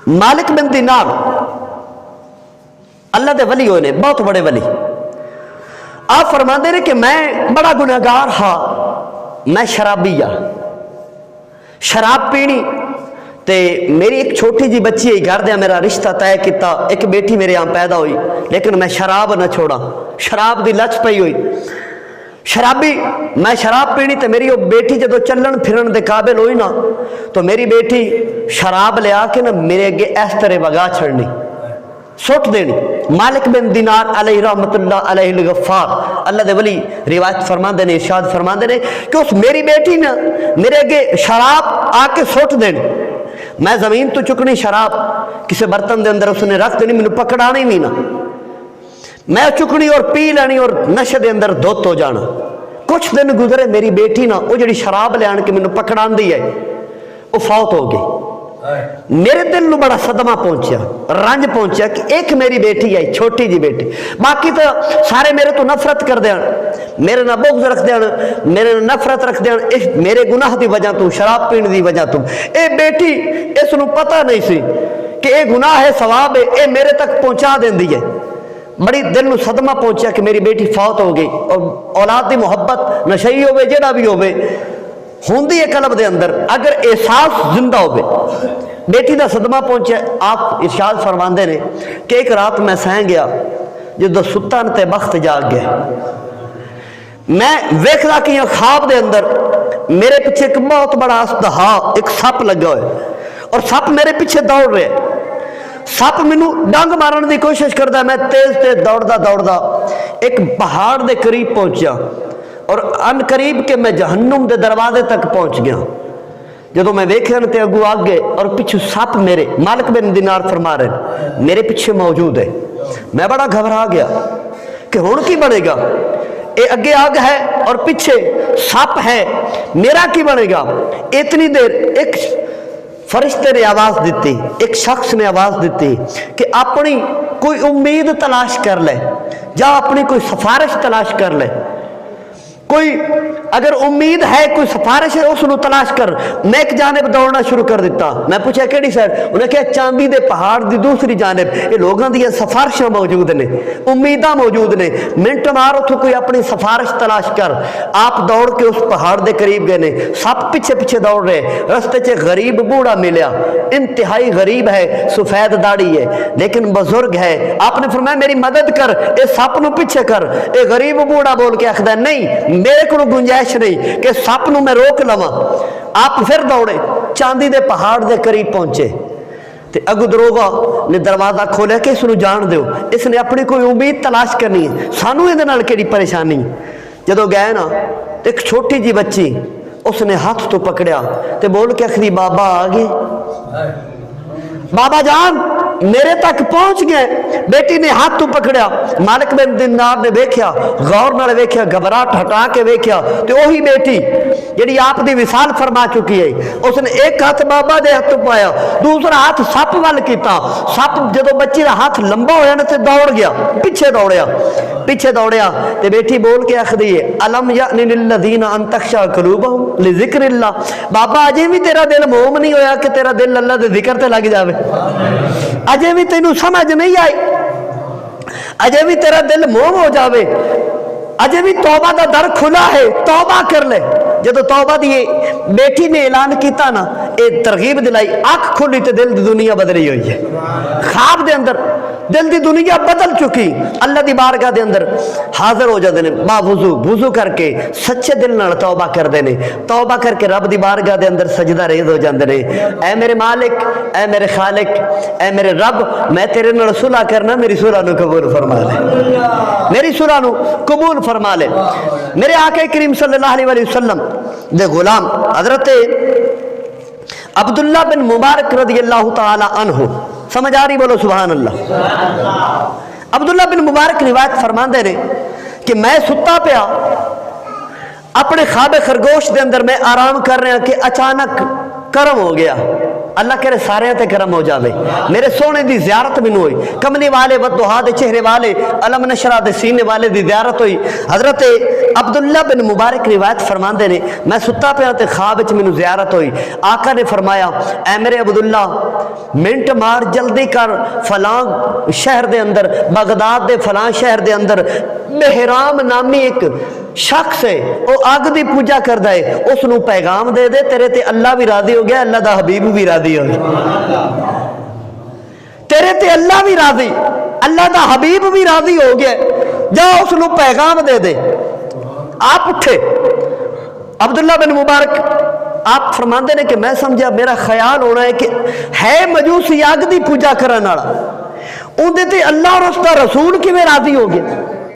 मालिक बिन दीनार अल्लाह दे वली होने, बहुत बड़े वली। आप फरमाते ने कि मैं बड़ा गुनहगार हाँ, मैं शराबी आ, शराब पीनी ते मेरी एक छोटी जी बच्ची है, घर दे मेरा रिश्ता तय किया, एक बेटी मेरे यहाँ पैदा हुई, लेकिन मैं शराब न छोड़ा, शराब की लच पई हुई, शराबी मैं शराब पीनी। तो मेरी वो बेटी जो चलन फिरन के काबिल हुई ना, तो मेरी बेटी शराब लिया के ना मेरे अगे इस तरह वगा छड़नी, सुट देनी। मालिक बिन दीनार अलैहि रहमतुल्लाह अलैहि गफ्फार अल्लाह दे वली रिवायत फरमाते ने, इरशाद फरमाते ने कि उस मेरी बेटी ने मेरे अगे शराब आके सुट देनी, मैं जमीन तो चुकनी शराब किसी बर्तन के अंदर उसने रख देनी, मैनू पकड़ानी भी ना, मैं चुकनी और पी लेनी और नशे के अंदर धुत हो जाना। कुछ दिन गुजरे, मेरी बेटी ना वो जी शराब लिया के मैनू पकड़ाती है वो फौत हो गई। मेरे दिल में बड़ा सदमा पहुंचा, रंज पहुंचा कि एक मेरी बेटी है, छोटी जी बेटी, बाकी तो सारे मेरे तो नफरत कर देन, मेरे ना बुग़्ज़ रख देन, मेरे ना नफरत रख देन, इस मेरे गुनाह की वजह तू, शराब पीने की वजह तू। ये बेटी इसनू पता नहीं सी कि यह गुनाह है, सवाब है, ये मेरे तक पहुंचा देंदी है। बड़ी दिल में सदमा पहुंचा कि मेरी बेटी फौत हो गई। और औलाद की मुहब्बत नशई होवे जेड़ा भी होवे होंदी है कल्ब दे अंदर, अगर एहसास जिंदा होवे, बेटी का सदमा पहुंचा। आप इरशाद फरमाते ने कि एक रात मैं सह गया, जो सुता न ते बख्त जाग गया, मैं वेखदा कि ख्वाब दे अंदर मेरे पीछे एक बहुत बड़ा असदहा एक सप लगा हुआ और सप मेरे पीछे दौड़ रहा है। सप मैनू डंग मारन की कोशिश करता, मैं तेज तेज दौड़दा दौड़दा एक पहाड़ के करीब पहुंचा और अन करीब के मैं जहन्नुम के दरवाजे तक पहुंच गया। जो मैं वेख्या तो अगू आगे और पिछू सप मेरे, मालिक बिन दीनार फरमा रहे मेरे पीछे मौजूद है। मैं बड़ा घबरा गया कि हुण की बनेगा, ये अगे आग है और पीछे सप है, मेरा की बनेगा। इतनी देर एक फरिश्ते ने आवाज दी, एक शख्स ने आवाज दी कि अपनी कोई उम्मीद तलाश कर ले, जा अपनी कोई सिफारिश तलाश कर ले, कोई अगर उम्मीद है, कोई सिफारिश है उसको तलाश कर। मैं एक जानिब दौड़ना शुरू कर दिता। मैं पूछा केड़ी साइड, उन्हें कहा चांदी दे पहाड़ की दूसरी जानिब। ये लोगों दी सिफारिशां मौजूद ने, उम्मीदां मौजूद ने, मिनट मार उठो कोई अपनी सिफारिश तलाश कर। आप दौड़ के उस पहाड़ के करीब गए ने, सब पीछे पीछे दौड़ रहे। रस्ते च गरीब बूढ़ा मिलया, इंतहाई गरीब है, सफेद दाढ़ी है लेकिन बुजुर्ग है। आपने फरमाया मेरी मदद कर, ये सप नूं पीछे कर। ये गरीब बूढ़ा बोल के आखदा नहीं, मेरे को गुंजाइश नहीं कि सप नूं मैं रोक लवां। आप फिर दौड़े, चांदी दे पहाड़ के करीब पहुंचे ते अगू दरोगा ने दरवाजा खोलिया कि इसनूं जान दो, इसने अपनी कोई उम्मीद तलाश करनी है, सानू इहदे नाल केड़ी परेशानी। जदों गए ना एक छोटी जी बच्ची उसने हाथ तो पकड़िया ते बोल के आखदी बाबा आ गए, बाबा जान मेरे तक पहुंच गए। बेटी ने हाथ तो पकड़िया, मालिक बिन दीनार ने वेख्या, गौर नाल वेख्या, घबराहट हटा के वेख्या तो वही बेटी जी आप दी विसाल फरमा चुकी है। उसने एक हाथ बाबा दे हाथ पाया, दूसरा हाथ सप वाल किया। सप जो बच्ची का हाथ लंबा होया ना तो दौड़ गया, पीछे दौड़िया ते बेटी बोल के आखदी है अलम यानी लिल्लज़ीना अन तख्शा क़ुलूबुहुम लिज़िक्रिल्लाह, बाबा अजे भी तेरा दिल मोम नहीं होया कि तेरा दिल अल्लाह के जिक्र ते लग जावे, अजे भी तेनू समझ नहीं आई, अजे भी तेरा दिल मोम हो जावे, अजे भी तौबा का दर खुला है, तौबा कर ले। जो तौबा दी बेटी ने ऐलान किया ना, ये तरगीब दिलाई, अख खुली तो दिल की दुनिया बदली हुई है। ख्वाब दे अंदर दिल की दुनिया बदल चुकी, अल्लाह की बारगाह दे अंदर हाजिर हो जाते हैं बावुजू, वुजू करके सच्चे दिल नाल तौबा करते हैं, तौबा करके रब की बारगाह दे अंदर सजदा रेज़ हो जाते हैं। ऐ मेरे मालिक, ऐ मेरे खालिक, ऐ मेरे रब, मैं तेरे नाल सुलह करना, मेरी सुलह नूं कबूल फरमा ले, मेरी सुलह नूं कबूल फरमा ले। मेरे आका करीम सल्लल्लाहु अलैहि वसल्लम दे गुलाम हजरत अब्दुल्ला बिन मुबारक रज़ियल्लाहु ताला अन्हु, समझ आ रही, बोलो सुभान अल्लाह। अब्दुल्ला बिन मुबारक रिवायत फरमाते ने कि मैं सुता पिया अपने ख्वाब खरगोश के अंदर, मैं आराम कर रहा कि अचानक कर्म हो गया, अल्लाह करे सारे ते करम हो जावे। मेरे सोने दी ज़ियारत मैनू हुई, कमली वाले वद्दुहा दे चेहरे वाले, अलम नशरा दे सीने वाले दी ज़ियारत हुई। हज़रत अब्दुल्ला बिन मुबारक रिवायत फरमाते ने, मैं सुता पिया ते ख्वाब विच मैनू ज़ियारत हुई। आका ने फरमाया, ऐ मेरे अब्दुल्ला मिनट मार जल्दी कर, फलां शहर दे अंदर, बगदाद दे फलां शहर दे अंदर मेहराम नामी एक शख्स है, वो अग की पूजा करता है, उसनू पैगाम दे दे, तेरे ते अल्लाह भी राजी हो गया, अल्लाह दा हबीब भी राजी हो गया। तेरे ते अल्लाह भी राजी, अल्लाह दा हबीब भी राजी हो गया, जा उसनू पैगाम दे दे। आप उठे, अब्दुल्ला बिन मुबारक आप फरमाते ने कि मैं समझा, मेरा ख्याल होना है कि है मजूसी अग की पूजा करने वाला, उनके ते अल्लाह और उसका रसूल किवें राजी हो गया।